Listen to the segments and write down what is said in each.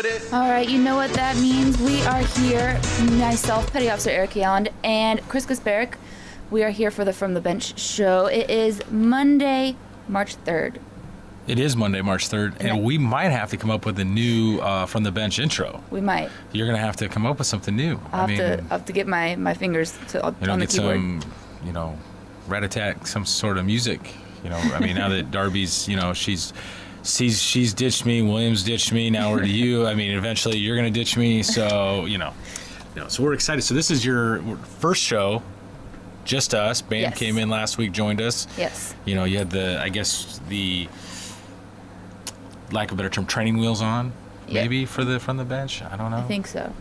confident. All right, you know what that means. We are here, myself, Petty Officer Eric Yelland, and Chris Gusberek. We are here for the From the Bench show. It is Monday, March 3rd. It is Monday, March 3rd, and we might have to come up with a new From the Bench intro. We might. You're going to have to come up with something new. I'll have to get my fingers on the get keyboard. some, rat-a-tat, some sort of music. Now that Darby's, she's ditched me, Williams ditched me, now we're to you. Eventually you're going to ditch me, so, So we're excited. So this is your first show, just us. Bam Yes. came in last week, joined us. Yes. You had the lack of a better term, training wheels on, maybe, from the bench. I don't know. I think so.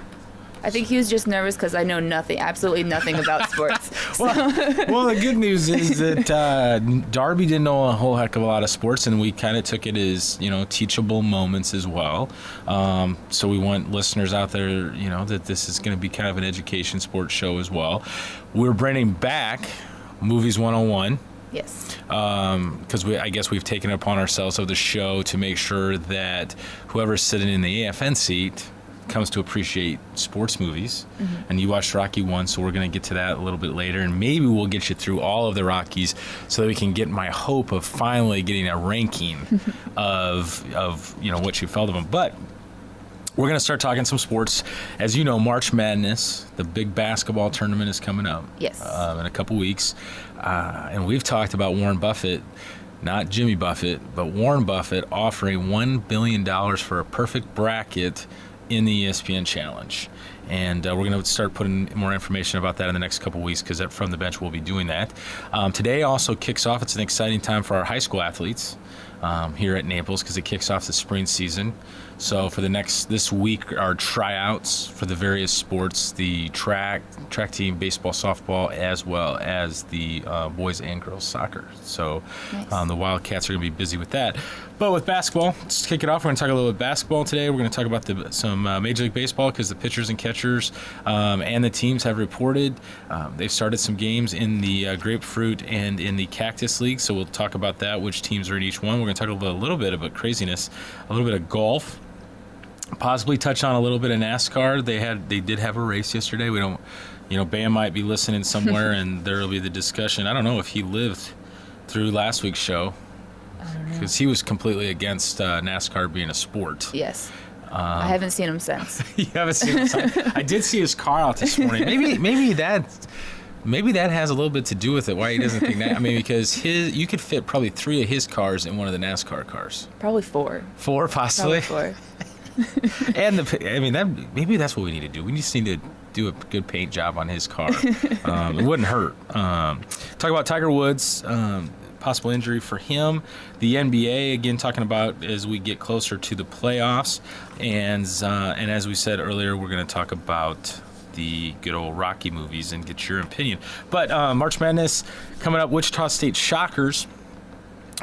I think he was just nervous because I know absolutely nothing about sports. Well, the good news is that Darby didn't know a whole heck of a lot of sports, and we kind of took it as, teachable moments as well. So we want listeners out there, that this is going to be kind of an education sports show as well. We're bringing back Movies 101. Yes. Because I guess we've taken it upon ourselves of the show to make sure that whoever's sitting in the AFN seat comes to appreciate sports movies. Mm-hmm. And you watched Rocky 1, so we're going to get to that a little bit later, and maybe we'll get you through all of the Rockies so that we can get my hope of finally getting a ranking of what you felt of them. But we're going to start talking some sports. As you know, March Madness, the big basketball tournament, is coming up. Yes. In a couple weeks. And we've talked about Warren Buffett, not Jimmy Buffett, but Warren Buffett offering $1 billion for a perfect bracket in the ESPN Challenge. And we're going to start putting more information about that in the next couple weeks, because From the Bench we'll be doing that. Today also kicks off. It's an exciting time for our high school athletes here at Naples, because it kicks off the spring season. So for this week are tryouts for the various sports, the track team, baseball, softball, as well as the boys and girls soccer. So nice. The Wildcats are going to be busy with that. But with basketball, let's kick it off. We're going to talk a little bit basketball today. We're going to talk about some Major League Baseball, because the pitchers and catchers and the teams have reported. They've started some games in the Grapefruit and in the Cactus League, so we'll talk about that, which teams are in each one. We're going to talk a little bit about craziness, a little bit of golf, possibly touch on a little bit of NASCAR. They did have a race yesterday. We don't, Bam might be listening somewhere, and there will be the discussion. I don't know if he lived through last week's show, because he was completely against NASCAR being a sport. Yes. I haven't seen him since. You haven't seen him since? I did see his car out this morning. Maybe that has a little bit to do with it, why he doesn't think that. because you could fit probably 3 of his cars in one of the NASCAR cars. Probably 4. 4, possibly? Probably 4. And maybe that's what we need to do. We just need to do a good paint job on his car. It wouldn't hurt. Talk about Tiger Woods, possible injury for him. The NBA, again, talking about as we get closer to the playoffs. And as we said earlier, we're going to talk about the good old Rocky movies and get your opinion. But March Madness coming up, Wichita State Shockers,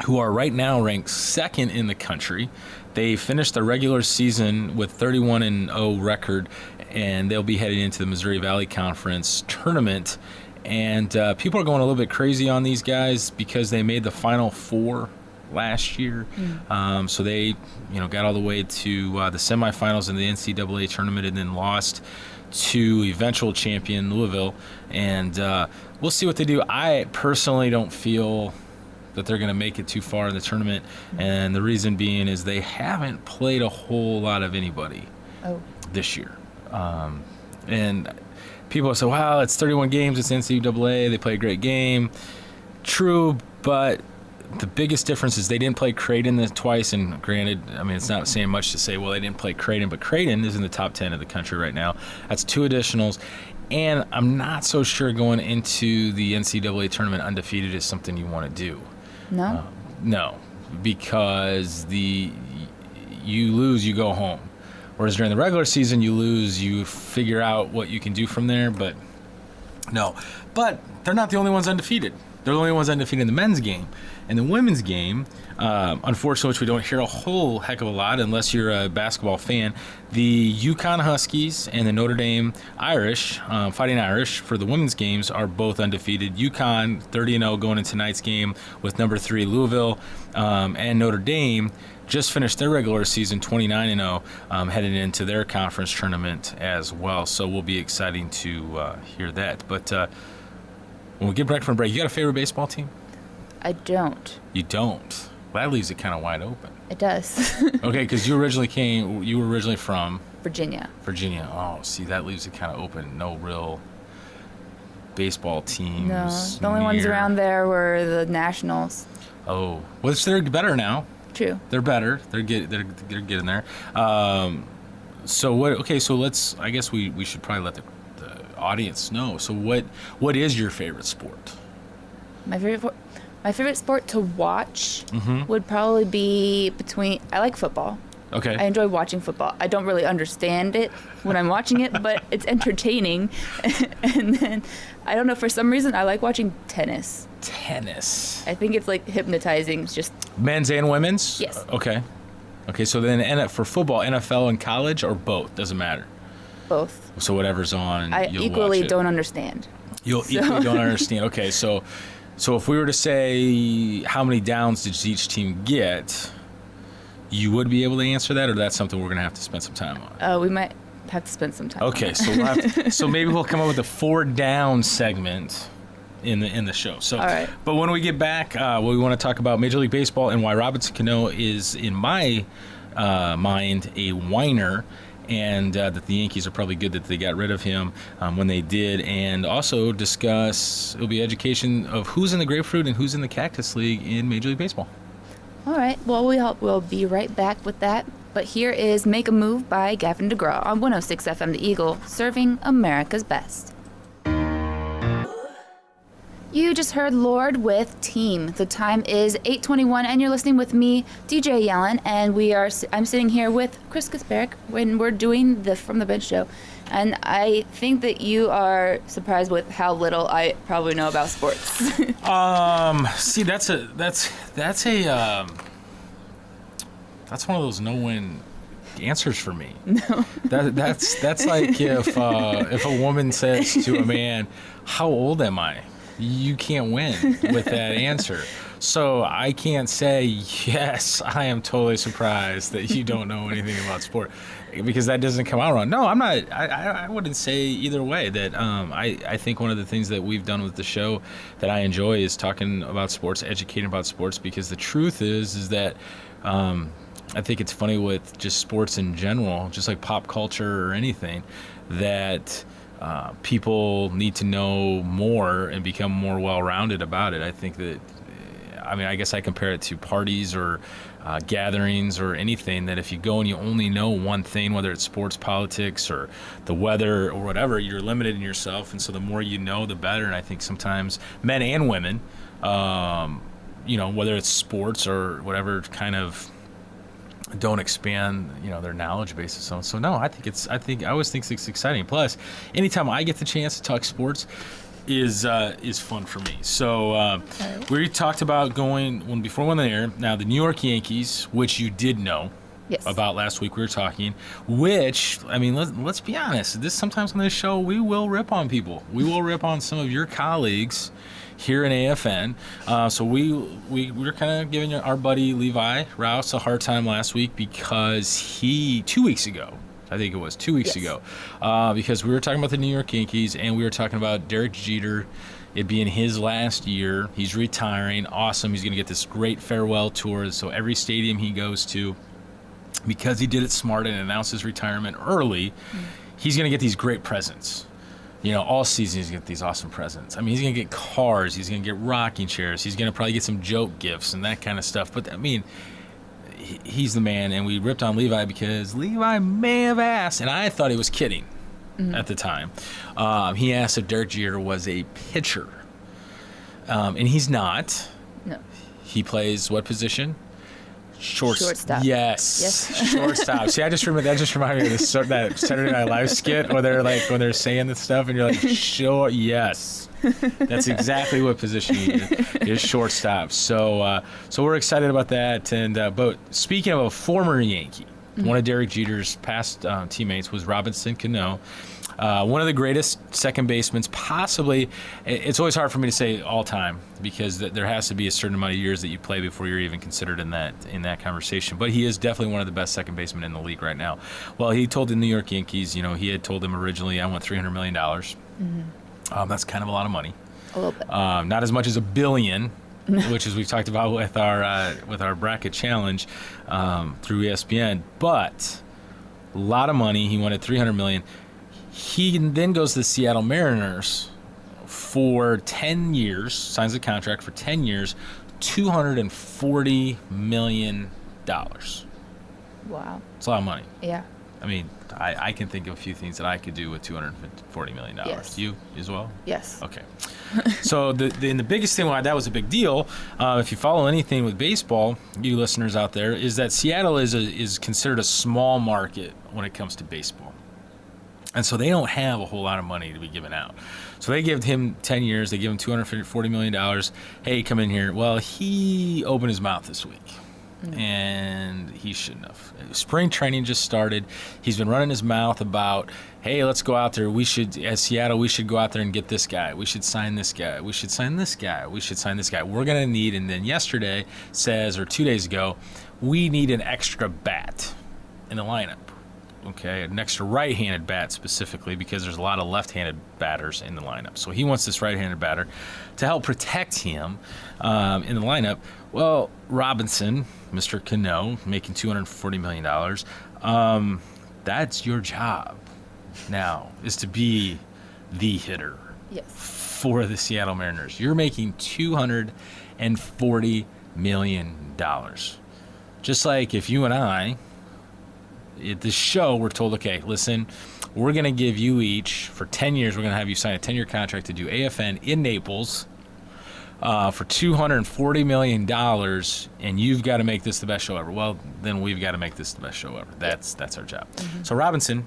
who are right now ranked 2nd in the country. They finished the regular season with 31-0 record, and they'll be heading into the Missouri Valley Conference tournament. And people are going a little bit crazy on these guys because they made the Final Four last year. So they, got all the way to the semifinals in the NCAA tournament and then lost to eventual champion Louisville. And we'll see what they do. I personally don't feel that they're going to make it too far in the tournament, and the reason being is they haven't played a whole lot of anybody this year. And people say, wow, it's 31 games, it's NCAA, they play a great game. True, but the biggest difference is they didn't play Creighton twice, and granted, it's not saying much to say, well, they didn't play Creighton, but Creighton is in the top 10 of the country right now. That's 2 additionals. And I'm not so sure going into the NCAA tournament undefeated is something you want to do. No? No, because you lose, you go home. Whereas during the regular season, you lose, you figure out what you can do from there. But no. But they're not the only ones undefeated. They're the only ones undefeated in the men's game. In the women's game, unfortunately, which we don't hear a whole heck of a lot unless you're a basketball fan, the UConn Huskies and the Notre Dame Irish, Fighting Irish, for the women's games are both undefeated. UConn 30-0 going into tonight's game with number 3 Louisville, and Notre Dame just finished their regular season 29-0, heading into their conference tournament as well. So we'll be exciting to hear that. But when we get back from break, you got a favorite baseball team? I don't. You don't? Well, that leaves it kind of wide open. It does. Okay, because you were originally from Virginia. Virginia. Oh, see, that leaves it kind of open. No real baseball teams. No, the only ones around there were the Nationals. Oh, well, they're better now. True. They're better. They're getting there. So what? Okay, so I guess we should probably let the audience know. So what is your favorite sport? My favorite sport to watch Mm-hmm. would probably be I like football. Okay. I enjoy watching football. I don't really understand it when I'm watching it, but it's entertaining. And then, I don't know, for some reason, I like watching tennis. Tennis. I think it's like hypnotizing. It's just Men's and women's? Yes. Okay. So then for football, NFL and college or both? Doesn't matter. both. So whatever's on, I you'll equally watch it. don't understand. You'll equally don't understand. Okay, so if we were to say how many downs did each team get, you would be able to answer that, or that's something we're going to have to spend some time on? We might have to spend some time. Okay, so we'll have so maybe we'll come up with a 4 down segment in the show. So, all right. But when we get back, we want to talk about Major League Baseball and why Robinson Cano is, in my mind, a whiner. And that the Yankees are probably good that they got rid of him when they did, and also it'll be education of who's in the Grapefruit and who's in the Cactus League in Major League Baseball. All right. Well, we'll be right back with that. But here is Make a Move by Gavin DeGraw on 106 FM The Eagle, serving America's best. You just heard Lord with Team. The time is 8:21, and you're listening with me, DJ Yellen, and I'm sitting here with Chris Kasparic when we're doing the From the Bench show. And I think that you are surprised with how little I probably know about sports. See, that's one of those no-win answers for me. No. That's like if a woman says to a man, "How old am I?" You can't win with that answer. So I can't say, yes, I am totally surprised that you don't know anything about sport, because that doesn't come out wrong. No, I'm not. I wouldn't say either way that I think one of the things that we've done with the show that I enjoy is talking about sports, educating about sports, because the truth is that I think it's funny with just sports in general, just like pop culture or anything, that people need to know more and become more well-rounded about it. I think that, I guess I compare it to parties or gatherings or anything, that if you go and you only know one thing, whether it's sports, politics, or the weather or whatever, you're limited in yourself. And so the more you know, the better. And I think sometimes men and women, whether it's sports or whatever, kind of don't expand, their knowledge bases. So no, I always think it's exciting. Plus, anytime I get the chance to talk sports is fun for me. So we talked about before we went on the air. Now the New York Yankees, which you did know about last week, we were talking. Which let's be honest. Sometimes on this show we will rip on people. We will rip on some of your colleagues here in AFN. So we were kind of giving our buddy Levi Rouse a hard time last week because 2 weeks ago, because we were talking about the New York Yankees and we were talking about Derek Jeter, it being his last year. He's retiring. Awesome. He's going to get this great farewell tour. So every stadium he goes to, because he did it smart and announced his retirement early, he's going to get these great presents. All season he's going to get these awesome presents. He's going to get cars. He's going to get rocking chairs. He's going to probably get some joke gifts and that kind of stuff. But, he's the man. And we ripped on Levi because Levi may have asked, and I thought he was kidding at the time. He asked if Derek Jeter was a pitcher. And he's not. No. He plays what position? Shortstop. Yes. Shortstop. See, that just reminded me of that Saturday Night Live skit where they're saying this stuff and you're like, sure, yes. That's exactly what position he is shortstop. So we're excited about that. And but speaking of a former Yankee, one of Derek Jeter's past teammates was Robinson Cano. One of the greatest second basemen, possibly. It's always hard for me to say all time because there has to be a certain amount of years that you play before you're even considered in that conversation. But he is definitely one of the best second basemen in the league right now. Well, he told the New York Yankees, he had told them originally, I want $300 million. That's kind of a lot of money. A little bit. Not as much as $1 billion. Which is we've talked about with our bracket challenge through ESPN, but a lot of money. He wanted $300 million. He then goes to the Seattle Mariners for 10 years, signs a contract for 10 years, $240 million. Wow. It's a lot of money. Yeah. I mean, I can think of a few things that I could do with $240 million. Yes. You as well? Yes. Okay. So the biggest thing why that was a big deal, if you follow anything with baseball, you listeners out there, is that Seattle is considered a small market when it comes to baseball. And so they don't have a whole lot of money to be given out. So they give him 10 years. They give him $240 million. Hey, come in here. Well, he opened his mouth this week. And he shouldn't have. Spring training just started. He's been running his mouth about, hey, let's go out there. As Seattle, we should go out there and get this guy. We should sign this guy. We should sign this guy. We should sign this guy. We're going to need, and then yesterday says, or 2 days ago, we need an extra bat in the lineup. Okay, an extra right-handed bat specifically because there's a lot of left-handed batters in the lineup. So he wants this right-handed batter to help protect him in the lineup. Well, Robinson, Mr. Cano, making $240 million, that's your job now, is to be the hitter for the Seattle Mariners. You're making $240 million. Just like if you and I, at this show, we're told, okay, listen, we're going to give you each, for 10 years, we're going to have you sign a 10-year contract to do AFN in Naples for $240 million, and you've got to make this the best show ever. Well, then we've got to make this the best show ever. That's our job. Mm-hmm. So, Robinson,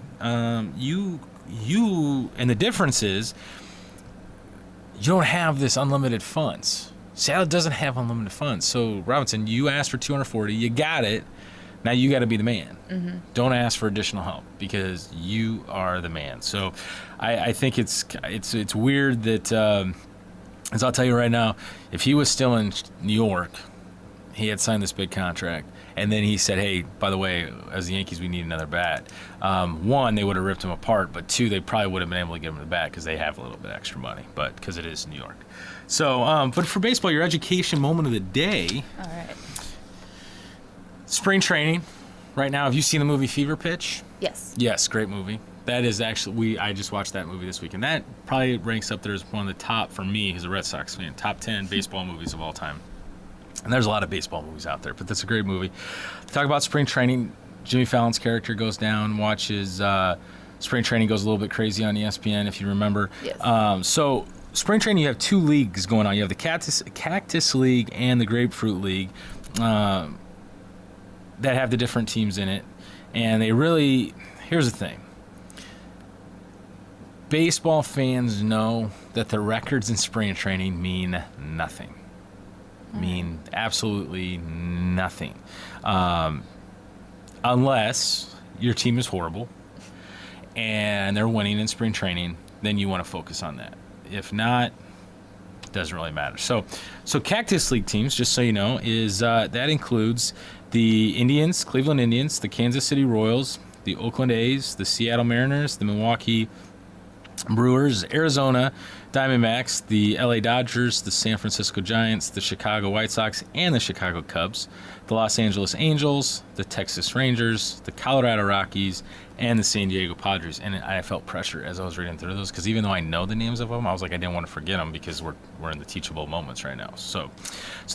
you, and the difference is you don't have this unlimited funds. Seattle doesn't have unlimited funds. So, Robinson, you asked for $240, you got it. Now you got to be the man. Mm-hmm. Don't ask for additional help because you are the man. So I think it's weird that, as I'll tell you right now, if he was still in New York, he had signed this big contract, and then he said, hey, by the way, as the Yankees, we need another bat. One, they would have ripped him apart, but two, they probably would have been able to get him the bat because they have a little bit extra money, but because it is New York. So, but for baseball, your education moment of the day. All right. Spring training. Right now, have you seen the movie Fever Pitch? Yes. Yes, great movie. That is actually, I just watched that movie this week, and that probably ranks up there as one of the top, for me, as a Red Sox fan, top 10 baseball movies of all time. And there's a lot of baseball movies out there, but that's a great movie. Talk about spring training. Jimmy Fallon's character goes down, watches spring training, goes a little bit crazy on ESPN, if you remember. Yes. So spring training, you have two leagues going on. You have the Cactus League and the Grapefruit League. That have the different teams in it. And they really, here's the thing. Baseball fans know that the records in spring training mean nothing. Mean absolutely nothing. Unless your team is horrible and they're winning in spring training, then you want to focus on that. If not, it doesn't really matter. So Cactus League teams, just so you know, is that includes the Indians, Cleveland Indians, the Kansas City Royals, the Oakland A's, the Seattle Mariners, the Milwaukee Brewers, Arizona Diamondbacks, the LA Dodgers, the San Francisco Giants, the Chicago White Sox, and the Chicago Cubs, the Los Angeles Angels, the Texas Rangers, the Colorado Rockies, and the San Diego Padres. And I felt pressure as I was reading through those because even though I know the names of them, I was like, I didn't want to forget them because we're in the teachable moments right now. So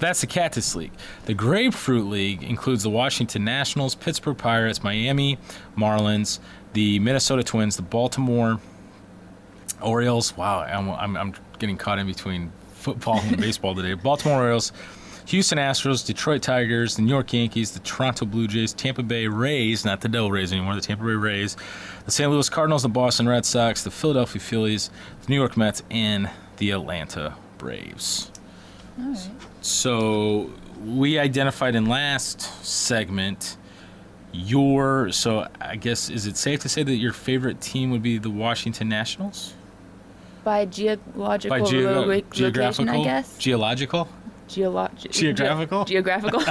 that's the Cactus League. The Grapefruit League includes the Washington Nationals, Pittsburgh Pirates, Miami Marlins, the Minnesota Twins, the Baltimore Orioles. Wow, I'm getting caught in between football and baseball today. Baltimore Orioles, Houston Astros, Detroit Tigers, the New York Yankees, the Toronto Blue Jays, Tampa Bay Rays, not the Devil Rays anymore, the Tampa Bay Rays, the St. Louis Cardinals, the Boston Red Sox, the Philadelphia Phillies, the New York Mets, and the Atlanta Braves. All right. So we identified in last segment So I guess, is it safe to say that your favorite team would be the Washington Nationals? By geographical location, I guess. Geographical? Geographical? Geographical.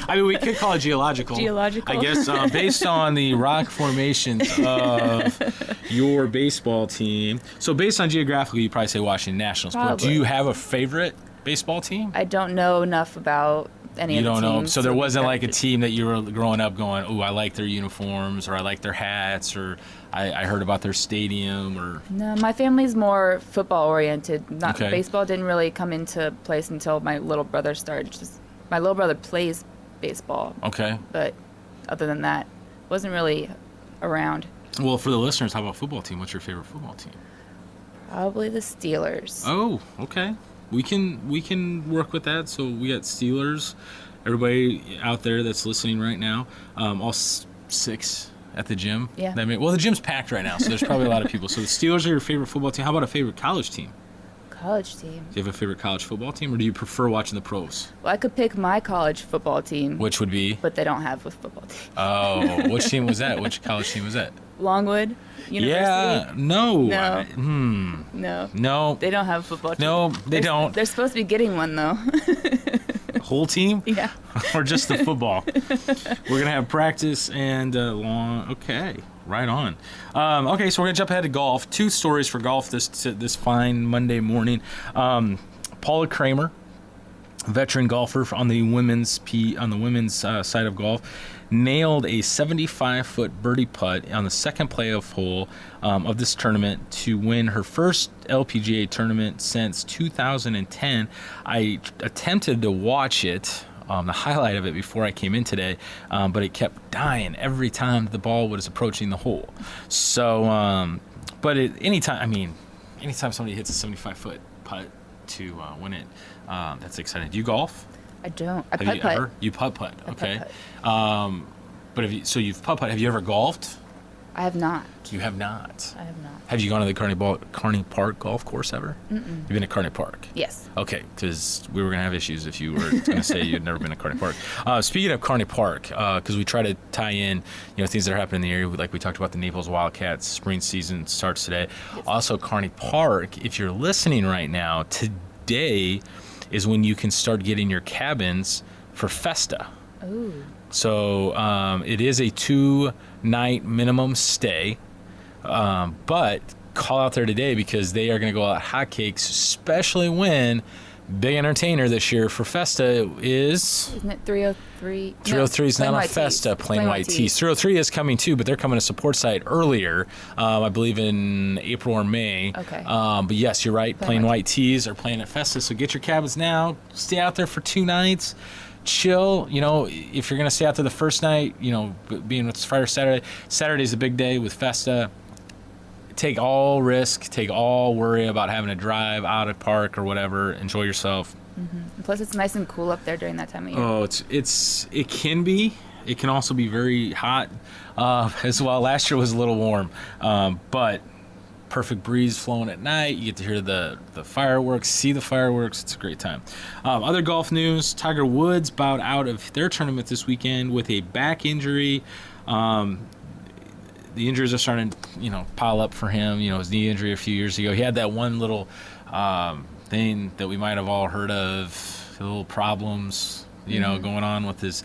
I mean, we could call it geological. Geological. I guess based on the rock formations of your baseball team. So based on geographical, you probably say Washington Nationals. But do Probably. you have a favorite baseball team? I don't know enough about any You of the don't know. teams So there to be wasn't like a corrected. team that you were growing up going, oh, I like their uniforms, or I like their hats, or I heard about their stadium, or No, my family's more football oriented. Not Okay. baseball didn't really come into place until my little brother started. My little brother plays baseball, okay. but other than that, wasn't really around. Well, for the listeners, how about football team? What's your favorite football team? Probably the Steelers. Oh, okay. We can work with that. So we got Steelers. Everybody out there that's listening right now, all six at the gym. Yeah. Well, the gym's packed right now, so there's probably a lot of people. So the Steelers are your favorite football team. How about a favorite college team? College team. Do you have a favorite college football team, or do you prefer watching the pros? Well, I could pick my college football team, Which would be? but they don't have a football team. Oh, which team was that? Which college team was that? Longwood University. Yeah. No. No. No. No. They don't have a football team. No, they don't. They're supposed to be getting one though. Whole team? Yeah. Or just the football? We're gonna have practice and long. Okay, right on. Okay, so we're gonna jump ahead to golf. Two stories for golf this fine Monday morning. Paula Kramer, veteran golfer on the women's side of golf, nailed a 75-foot birdie putt on the second playoff hole of this tournament to win her first LPGA tournament since 2010. I attempted to watch it, the highlight of it, before I came in today, but it kept dying every time the ball was approaching the hole. So, but anytime somebody hits a 75-foot putt to win it, that's exciting. Do you golf? I don't. I Have you putt-putt. ever? You putt-putt, okay. putt-putt. But you've putt-putt. Have you ever golfed? I have not. You have not. I have not. Have you gone to the Kearney Park golf course ever? You've been to Kearney Park? Yes. Okay, because we were going to have issues if you were going to say you'd never been to Kearney Park. Speaking of Kearney Park, because we try to tie in, things that are happening in the area, like we talked about the Naples Wildcats, spring season starts today. Yes. Also, Kearney Park, if you're listening right now, today is when you can start getting your cabins for Festa. Ooh. So it is a 2-night minimum stay, but call out there today because they are going to go out hotcakes, especially when big entertainer this year for Festa is... Isn't it 303? 303 is not on White Festa, Tees. Plain White Tees. 303 is coming too, but they're coming to support site earlier, I believe in April or May. Okay. But yes, you're right. Plain Plain White White Tees are playing at Festa, so get your cabins now. Stay out there for 2 nights. Chill. If you're going to stay out there the first night, being with Friday or Saturday, Saturday's a big day with Festa. Take all risk, take all worry about having to drive out of park or whatever. Enjoy yourself. And plus, it's nice and cool up there during that time of year. Oh, it can be. It can also be very hot as well. Last year was a little warm, but perfect breeze flowing at night. You get to hear the fireworks, see the fireworks. It's a great time. Other golf news: Tiger Woods bowed out of their tournament this weekend with a back injury. The injuries are starting to, pile up for him. His knee injury a few years ago. He had that one little thing that we might have all heard of, the little problems, going on with his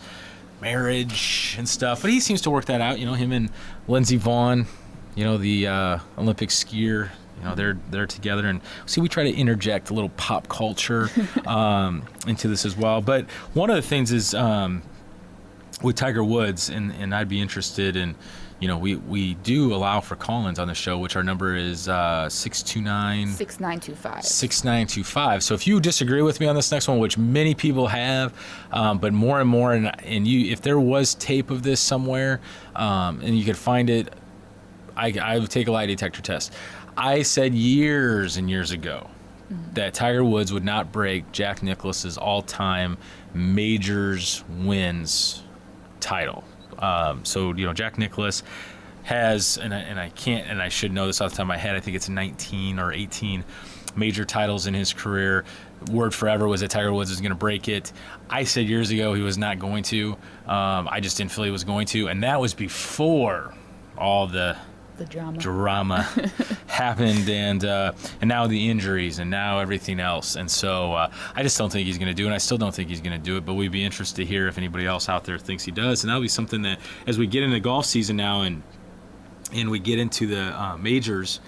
marriage and stuff. But he seems to work that out. Him and Lindsey Vonn, the Olympic skier, they're together. And see, we try to interject a little pop culture into this as well. But one of the things is with Tiger Woods, and I'd be interested in, we do allow for call-ins on the show, which our number is 629 6925. 6925. So if you disagree with me on this next one, which many people have, but more and more, and you, if there was tape of this somewhere, and you could find it, I would take a lie detector test. I said years and years ago that Tiger Woods would not break Jack Nicklaus's all-time majors wins title. So Jack Nicklaus has, and I should know this off the top of my head, I think it's 19 or 18 major titles in his career. Word forever was that Tiger Woods was going to break it. I said years ago he was not going to. I just didn't feel he was going to, and that was before all the drama happened, and now the injuries, and now everything else. And so I just don't think he's going to do it, and I still don't think he's going to do it, but we'd be interested to hear if anybody else out there thinks he does. And that'll be something that, as we get into golf season now and we get into the majors,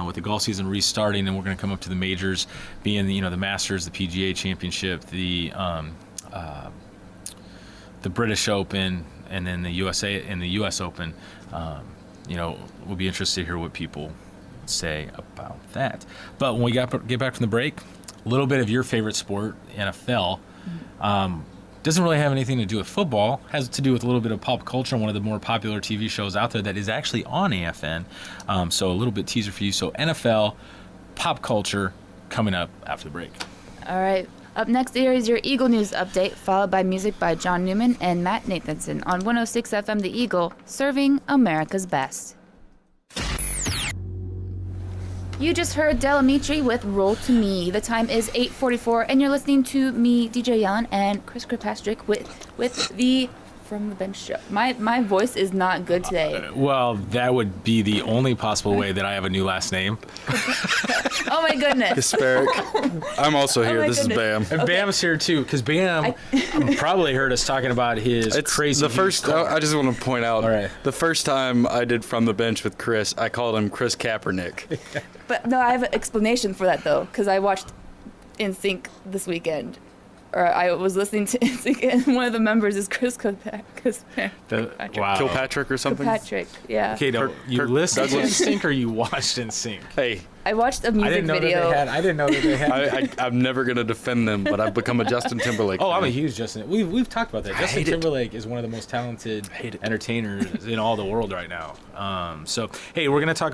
with the golf season restarting, and we're going to come up to the majors, being the Masters, the PGA Championship, the British Open, and then the US Open. We'll be interested to hear what people say about that. But when we get back from the break, a little bit of your favorite sport, NFL. Doesn't really have anything to do with football. Has to do with a little bit of pop culture. One of the more popular TV shows out there that is actually on AFN. So a little bit teaser for you. So NFL, pop culture, coming up after the break. All right. Up next here is your Eagle News update, followed by music by John Newman and Matt Nathanson on 106 FM The Eagle, serving America's best. You just heard Delamitri with Roll to Me. The time is 8:44, and you're listening to me, DJ Yellen, and Chris Kirkpatrick with the From the Bench show. My voice is not good today. Well, that would be the only possible way that I have a new last name. Oh my goodness. Hispanic. I'm also here. my This goodness. is Bam. And Bam's here too, because Bam probably heard us talking about his It's crazy. the first. I just want to point out. All right. The first time I did From the Bench with Chris, I called him Chris Kaepernick. But no, I have an explanation for that though, because I watched NSYNC this weekend. Or I was listening to NSYNC, and one of the members is Chris Kirkpatrick. Wow. Kilpatrick or something. Patrick, yeah. Okay, no, you Kirk listened to Douglas. NSYNC or you watched NSYNC? Hey, I watched a I music didn't know video. that they had. I didn't know that they had. I'm never gonna defend them, but I've become a Justin Timberlake. Oh, I'm a fan. huge Justin. We've talked about that. Justin hate it. Timberlake is one of the most talented hate it. entertainers in all the world right now. So, hey, we're gonna talk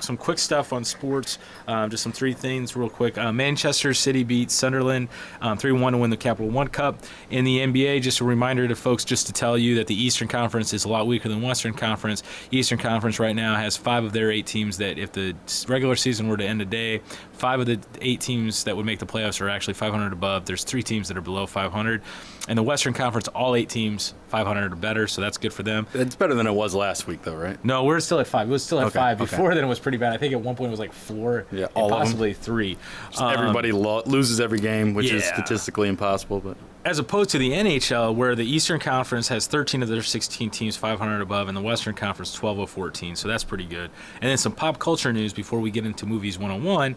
some quick stuff on sports. Just some three things real quick. Manchester City beat Sunderland 3-1 to win the Capital One Cup. In the NBA, just a reminder to folks, just to tell you that the Eastern Conference is a lot weaker than Western Conference. Eastern Conference right now has 5 of their 8 teams that, if the regular season were to end today, 5 of the 8 teams that would make the playoffs are actually 500 above. There's 3 teams that are below 500. And the Western Conference, all 8 teams 500 or better, so that's good for them. It's better than it was last week, though, right? No, we're still at 5. It was still at Okay, 5. okay. Before then, it was pretty bad. I think at one point it was like 4, Yeah, and all of them. possibly 3. Everybody loses every game, which is yeah. statistically impossible. But As opposed to the NHL, where the Eastern Conference has 13 of their 16 teams 500 above, and the Western Conference 12 of 14, so that's pretty good. And then some pop culture news before we get into Movies 101.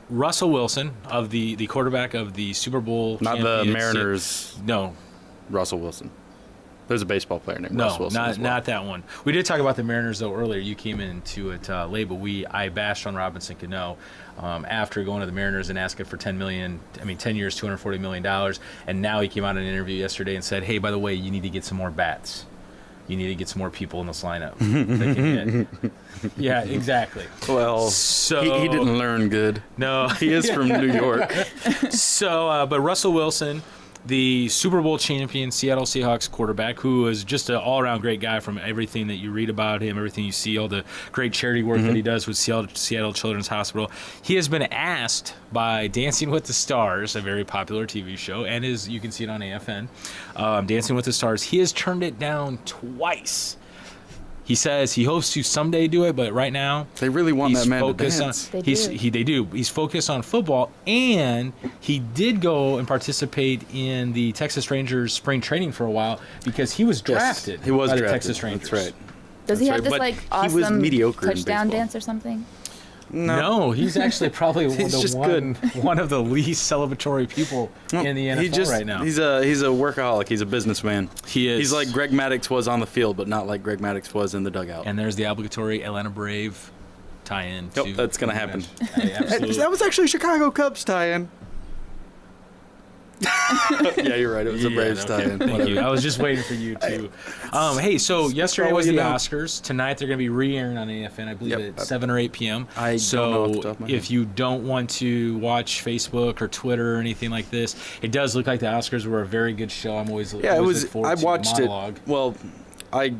Russell Wilson, of the quarterback of the Super Bowl not the champions- Mariners. No, Russell Wilson. There's a baseball player named no, Russ Wilson. not as well. not that one. We did talk about the Mariners though earlier. You came into it late, but I bashed on Robinson Cano after going to the Mariners and asking for 10 years, $240 million, and now he came out in an interview yesterday and said, "Hey, by the way, you need to get some more bats. You need to get some more people in this lineup that can hit." Yeah, exactly. Well, So he didn't learn good. No, He is from New York. So, but Russell Wilson, the Super Bowl champion Seattle Seahawks quarterback, who is just an all-around great guy from everything that you read about him, everything you see, all the great charity work that he does with Seattle Children's Hospital. He has been asked by Dancing with the Stars, a very popular TV show, and you can see it on AFN, Dancing with the Stars. He has turned it down twice. He says he hopes to someday do it, but right now They really want he's that man to focused dance. on. They do. He's focused on football, and he did go and participate in the Texas Rangers spring training for a while because he was Yes, drafted. he was by the drafted. Texas Rangers. That's right. Does he That's have right, this but like he was awesome mediocre in touchdown baseball. dance or something? No, he's actually probably He's just one of the least celebratory people in the NFL right now. He's a workaholic. He's a businessman. He is. He's like Greg Maddux was on the field, but not like Greg Maddux was in the dugout. And there's the obligatory Atlanta Brave tie-in. Yep, to that's gonna happen. Hey, absolutely. That was actually Chicago Cubs tie-in. Yeah, you're right. It was a Braves okay. tie-in. Thank Whatever. you. I was just waiting for you to. Hey, so yesterday all was you the know. Oscars. Tonight they're going to be re-airing on AFN, I believe, Yep. at 7 or 8 p.m. I so don't know off the top of my if head. you don't want to watch Facebook or Twitter or anything like this, it does look like the Oscars were a very good show. I'm always Yeah, it always was. look forward I to the watched it. monologue. Well, I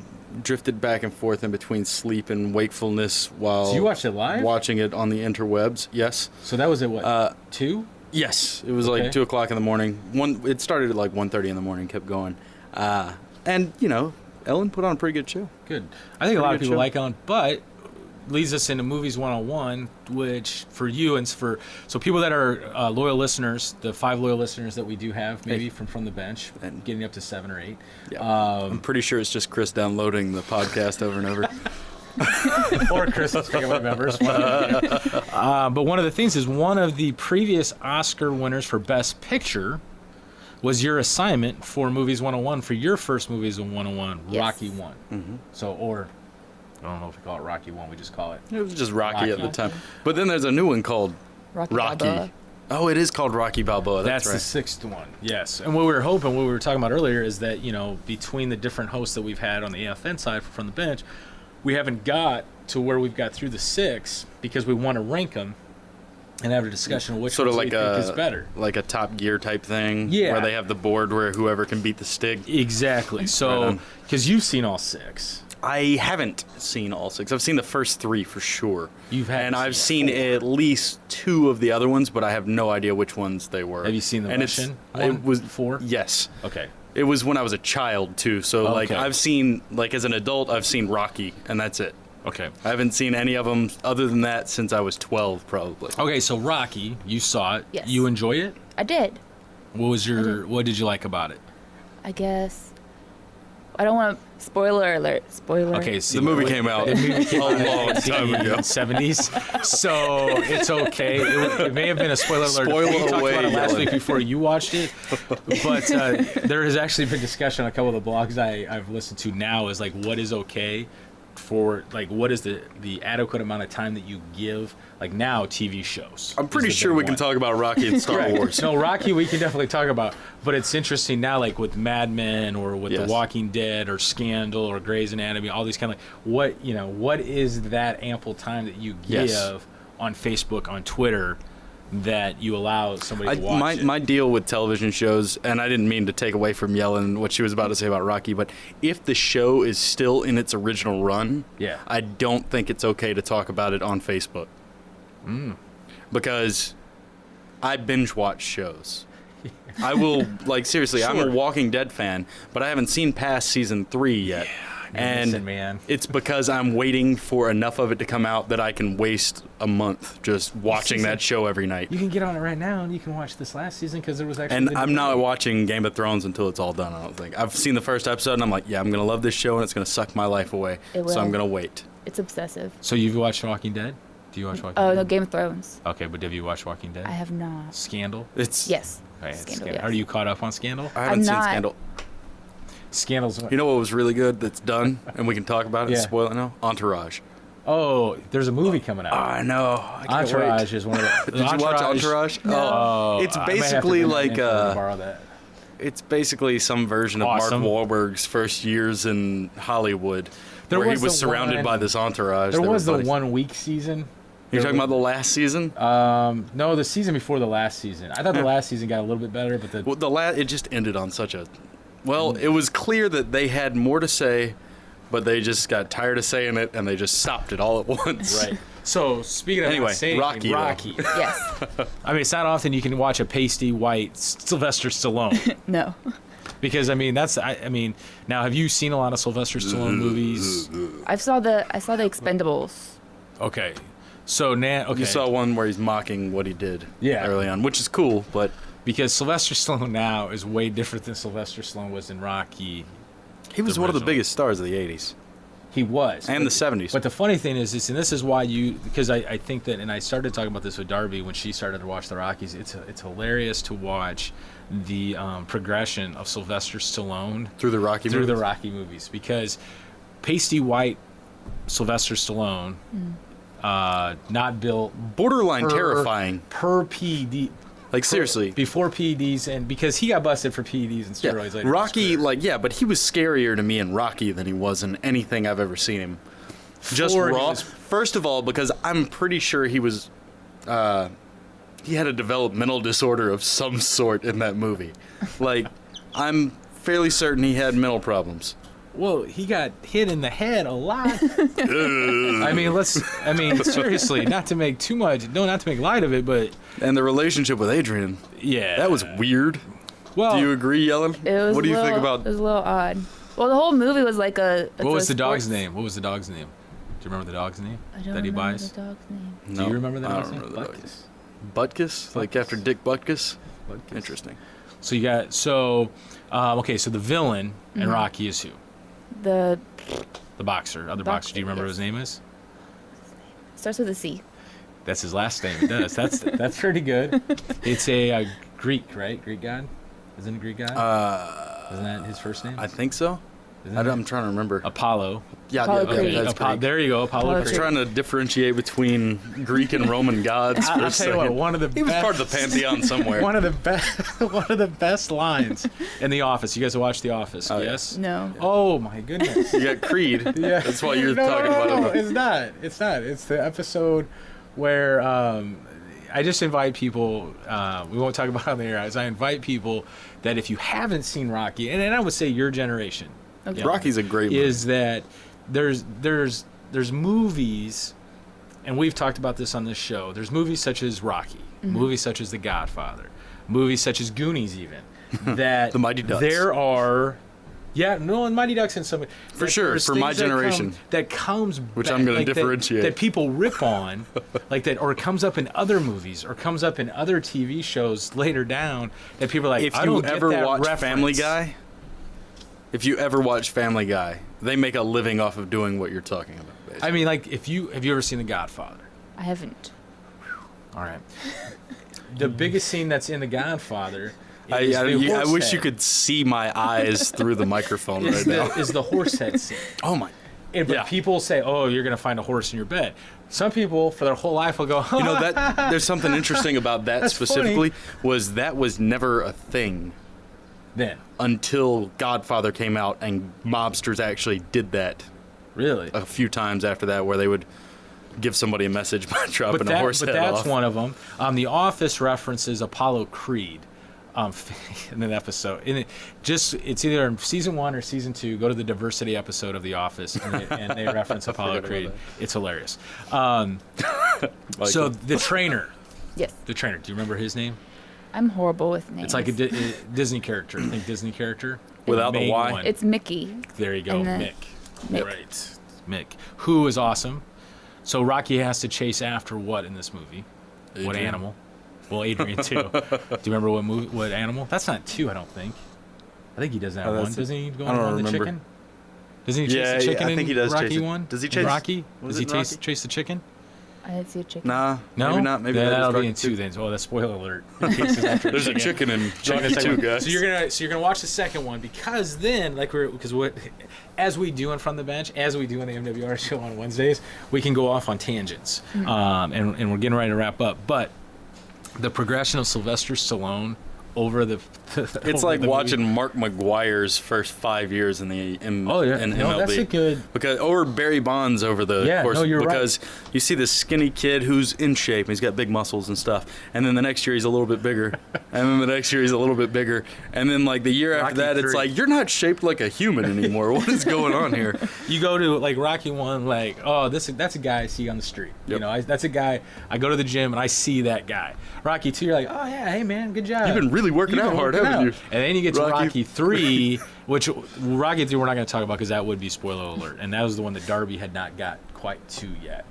drifted back and forth in between sleep and wakefulness while So you watched it live? watching it on the interwebs. Yes. So that was at what? 2? Yes. It was Okay. like 2 o'clock in the morning. It started at like 1:30 in the morning, kept going. And, Ellen put on a pretty good show. Good. I think a lot of good people show. like Ellen, but leads us into Movies 101, which for you and so people that are loyal listeners, the 5 loyal listeners that we do have, maybe from the bench, And- getting up to 7 or 8. Yeah. I'm pretty sure it's just Chris downloading the podcast over and over. Or Christmas family members. But one of the things is one of the previous Oscar winners for Best Picture was your assignment for Movies 101 for your first Movies 101, Yes. Rocky 1. Mm-hmm. So, or I don't know if we call it Rocky 1, we just call it. It was just Rocky at the Rocky. time. But then there's a new one called Rocky. Rocky. Balboa. Oh, it is called Rocky Balboa. That's right. the 6th one, yes. And what we were hoping, what we were talking about earlier, is that, between the different hosts that we've had on the AFN side from the bench, we haven't got to where we've got through the 6 because we want to rank them and have a discussion of which Sort of ones like we think is better. like a Top Gear type thing. Yeah. Where they have the board where whoever can beat the stick. Exactly. Right So, on. because you've seen all 6. I haven't seen all 6. I've seen the first 3 for sure. You've had and to I've see seen at least 2 of the other ones, but I have no idea which ones they were. Have you seen the and Russian It one was before? Yes. Okay. It was when I was a child too. So like Okay. I've seen as an adult I've seen Rocky and that's it. Okay. I haven't seen any of them other than that since I was 12 probably. Okay, so Rocky, you saw it. Yes. You enjoy it? I did. What did you like about it? I guess. I don't want to. Spoiler alert. Spoiler. Okay, see, The movie came out a long time ago. 70s, so it's okay. It may have been a spoiler alert. Spoiler We talked away, about it last Yellen. week before you watched it, but there has actually been discussion on a couple of the blogs I've listened to now is like what is okay for like what is the adequate amount of time that you give like now TV shows. I'm pretty is the sure big we can one. talk about Rocky and Star Correct. Wars. No, Rocky we can definitely talk about, but it's interesting now, like with Mad Men or with Yes. The Walking Dead or Scandal or Grey's Anatomy, all these kind of like what is that ample time that you give Yes. on Facebook, on Twitter, that you allow somebody to watch it? My deal with television shows, and I didn't mean to take away from Yellen what she was about to say about Rocky, but if the show is still in its original run, Yeah. I don't think it's okay to talk about it on Facebook. Because I binge watch shows. I will, like, seriously, I'm a Sure. Walking Dead fan, but I haven't seen past season 3 yet. And listen, man. it's because I'm waiting for enough of it to come out that I can waste a month just watching Season- that show every night. You can get on it right now and you can watch this last season because there was actually. And the- I'm not watching Game of Thrones until it's all done, I don't think. I've seen the first episode and I'm like, yeah, I'm going to love this show and it's going to suck my life away. It So I'm will. going to wait. It's obsessive. So you've watched Walking Dead? Do you watch Walking Oh Dead? no, Game of Thrones. Okay, but have you watched Walking Dead? I have not. Scandal? It's Yes. Okay, Scandal, Scandal. yes. Are you caught up on Scandal? I haven't I'm seen not. Scandal. Scandal's. You know what was really good that's done and we can talk about it? Yeah. Spoil it now? Entourage. Oh, there's a movie coming out. I know. I can't Entourage wait. is one of the. Did you watch Entourage? Oh, it's I might have to basically bring that like info to borrow that. it's basically some version of Awesome. Mark Wahlberg's first years in Hollywood, There where was he was the surrounded one- by this entourage. There that was the buddies. 1 week season. You're talking about the last season? No, the season before the last season. I thought the last season got a little bit better, but the Well, it just ended on such a. Well, it was clear that they had more to say, but they just got tired of saying it and they just stopped it all at once. right. So speaking of Anyway, not saying anything, Rocky, though. Yes. I mean, it's not often you can watch a pasty white Sylvester Stallone No. because I mean that's I mean now have you seen a lot of Sylvester Stallone movies? I saw the Expendables. Okay, so now okay You saw one where he's mocking what he did Yeah. early on, which is cool, but because Sylvester Stallone now is way different than Sylvester Stallone was in Rocky. he was The one of the original. biggest stars of the 80s He was. and the 70s. But the funny thing is, and this is why because I think that, and I started talking about this with Darby when she started to watch the Rockies. It's hilarious to watch the progression of Sylvester Stallone through the Rocky through the movies? Rocky movies because pasty white Sylvester Stallone, not built Borderline per- terrifying. per PD. Like, seriously. Before PEDs, and because he got busted for PEDs and Yeah. steroids later. in his Rocky, career. but he was scarier to me in Rocky than he was in anything I've ever seen him. Just Ford raw. is- First of all, because I'm pretty sure he was, he had a developmental disorder of some sort in that movie. Like, I'm fairly certain he had mental problems. Well, he got hit in the head a lot. I mean, seriously, not to make light of it, but And the relationship with Adrian, yeah, that was weird. Well, Do you agree, Yellen? It was What do you think It about? was a little odd. Well, the whole movie was like a. it's what a was the dog's sports- name? What was the dog's name? Do you remember the dog's name I don't that he remember buys? the dog's name. Do you remember the I dog's don't name? remember the Butkus. Butkus? Like after Dick Butkus? Butkus. Interesting. So you got okay. So the villain in Rocky is who? The The boxer, other boxer. Do you remember what yes. his name is? starts with a C. That's his last name. It does. That's pretty good. It's a Greek, right? Greek god. Isn't it Greek god? Isn't that his first name? I think so. Isn't I'm it? trying to remember. Apollo. Yeah, Apollo yeah, Creed. that's Greek. There you go. Apollo. Apollo I was Creed. trying to differentiate between Greek and Roman gods for I'll a tell you what. second. One of the He was part of the pantheon somewhere. one of the best lines in The Office. You guys have watched The Office? Oh, yeah. Yes. No. Oh my goodness. You got Creed. Yeah. That's why you're No, talking about no, it. it's not. It's not. It's the episode where I just invite people. We won't talk about it on the air. As I invite people that if you haven't seen Rocky, and I would say your generation, Okay. Rocky's a great movie. is that there's movies, and we've talked about this on this show. There's movies such as Rocky, movies such as The Godfather, movies such as Goonies, even that The Mighty Ducks. There are. Yeah, no, and Mighty Ducks and some For sure, there's for my things that generation. that comes Which back, I'm gonna like differentiate. that people rip on, like that, or comes up in other movies, or comes up in other TV shows later down that people are like. If I you don't get ever that watch Family reference. Guy, they make a living off of doing what you're talking about. Basically. I mean, like, have you ever seen The Godfather? I haven't. All right. The biggest scene that's in The Godfather I is the horse wish head. you could see my eyes through the microphone Is right now. the horse head scene. Oh my! And, but Yeah. people say, "Oh, you're gonna find a horse in your bed." Some people, for their whole life, will go, You know that there's something interesting about that That's specifically that was never a thing Then, until Godfather came out and mobsters actually did that really. a few times after that, where they would give somebody a message by dropping a horse head that's off. one of them. The Office references Apollo Creed in an episode. It's either in season 1 or season 2. Go to the diversity episode of The Office, and they reference Apollo forgot Creed. about It's hilarious. Like So the- the trainer. Yes. The trainer. Do you remember his name? I'm horrible with names. It's like a Disney character. I think Disney character. Without the Main Y? one. It's Mickey. There you go, and then Mick. Mick. Right, Mick. Who is awesome. So Rocky has to chase after what in this movie? What Adrian. animal? Well, Adrian too. Do you remember what movie? What animal? That's not 2, I don't think. I think he does that Oh, one. that's Doesn't he go I don't on the remember. chicken? Doesn't he chase Yeah, the chicken I think in he does Rocky chase it. 1? Does he In chase- Rocky? was Does he it in Rocky? chase the chicken? I didn't see a chicken. Nah, No, maybe not. Maybe yeah, that is that'll be Rocky in 2 too. then. Oh, that's spoiler alert. He chases after a There's a chicken in So Rocky too, guys. So you're gonna watch the second one because then, as we do in From the Bench, as we do in the MWR show on Wednesdays, we can go off on tangents, and we're getting ready to wrap up. But the progression of Sylvester Stallone over the It's like watching Mark McGuire's first 5 years in the in Oh, yeah. in No, MLB. that's a good- or Barry Bonds over the Yeah, course no, you're right. because you see this skinny kid who's in shape and he's got big muscles and stuff, and then the next year he's a little bit bigger, and then the next year he's a little bit bigger, and then like the year after Rocky that it's 3. like you're not shaped like a human anymore. What is going on here? You go to like Rocky 1, like, oh, that's a guy I see on the street. You Yep. know, that's a guy. I go to the gym and I see that guy. Rocky 2, you're like, oh yeah, hey man, good job. You've been really working You've out been hard, working haven't out. you? And then you get to Rocky- Rocky 3, which Rocky 3 we're not going to talk about because that would be spoiler alert. And that was the one that Darby had not got quite to yet.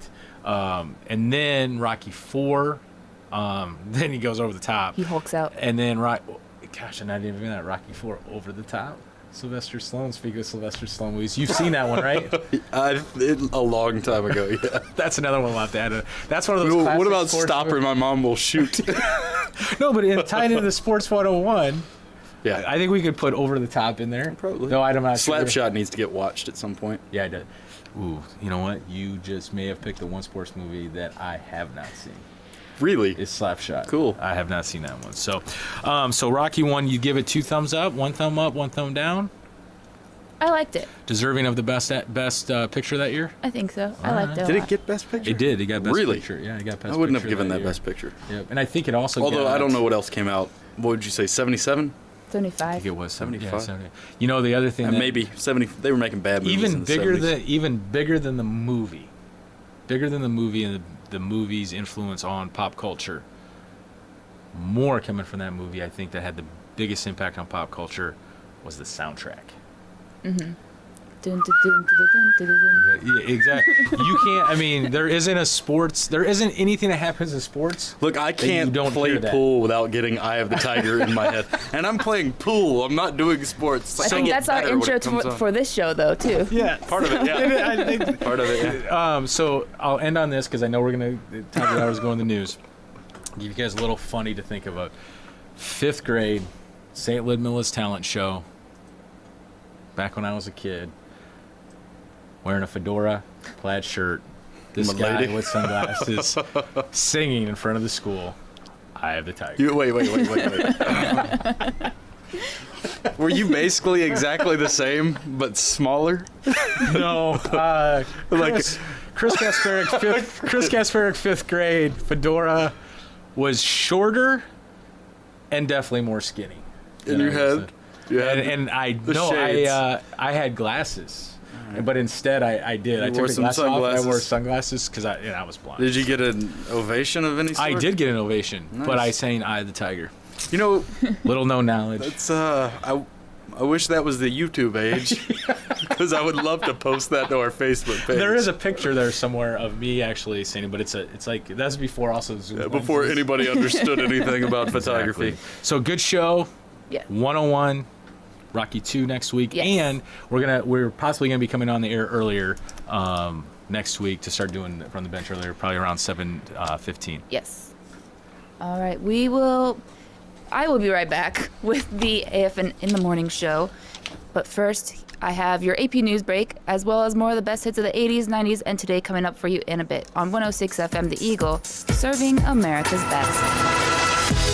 And then Rocky 4, then he goes over the top. He hulks out. And then gosh, and I didn't even know that Rocky 4 over the top. Sylvester Stallone. Speaking of Sylvester Stallone movies, you've seen that one, right? A long time ago, yeah. That's another one we'll have to add. That's one of those. What classic about sports Stopper? movies. My mom will shoot. No, but tied into the Sports 101, Yeah, I think we could put Over the Top in there. Probably. No, I'm not sure. Slapshot needs to get watched at some point. Yeah, I did. Ooh, you know what? You just may have picked the one sports movie that I have not seen. Really? It's Slapshot. Cool. I have not seen that one. So Rocky 1, you give it 2 thumbs up, 1 thumb up, 1 thumb down. I liked it. Deserving of the best picture that year. I think so. I liked it. a Did lot. it get Best Picture? It did. It got best Really? picture. Yeah, it got best. I wouldn't have picture given that year. Best Picture. Yep. And I think it also. Although got, I don't know what else came out. What would you say, 77? I 75. think it was 75. 70. You know, the other thing And that maybe 70. They were making bad movies. in the 70s. even bigger than the movie, and the movie's influence on pop culture. More coming from that movie, I think, that had the biggest impact on pop culture was the soundtrack. Dun, dun, dun, dun, dun, dun, dun. Yeah, exactly. You can't. I mean, there isn't anything that happens in sports. Look, I you can't don't play hear that. pool without getting Eye of the Tiger in my head. And I'm playing pool. I'm not doing sports. I So think get that's our better when intro it comes on. for this show, though, too. Yeah, Part of it, yeah. I think. Part of it, yeah. So I'll end on this because I know we're gonna time of hours go in the news. Give you guys a little funny to think about. 5th grade, St. Ludmilla's talent show. Back when I was a kid, wearing a fedora, plaid shirt. This My guy lady. with sunglasses, singing in front of the school. Eye of the Tiger. Wait. Were you basically exactly the same, but smaller? No, Chris Kasparic, 5th grade, fedora was shorter and definitely more skinny. In than your I was head? You had and I the no, shades. I had glasses, but instead I did. I You took wore the some glasses off and I wore sunglasses? sunglasses because I was blind. Did you get an ovation of any sort? I did get an ovation, but Nice. I sang "Eye of the Tiger." You know, Little known knowledge. it's I wish that was the YouTube age, because I would love to post that to our Facebook page. There is a picture there somewhere of me actually singing, but it's like that's before also Zoom before lenses. anybody understood anything about photography. Exactly. So good show. Yeah. 101, Rocky 2 next week, Yes. and we're possibly gonna be coming on the air earlier next week to start doing From the Bench earlier, probably around 7:15. Yes. All right. I will be right back with the AFN in the Morning show. But first, I have your AP News break, as well as more of the best hits of the 80s, 90s, and today coming up for you in a bit on 106 FM The Eagle, serving America's best.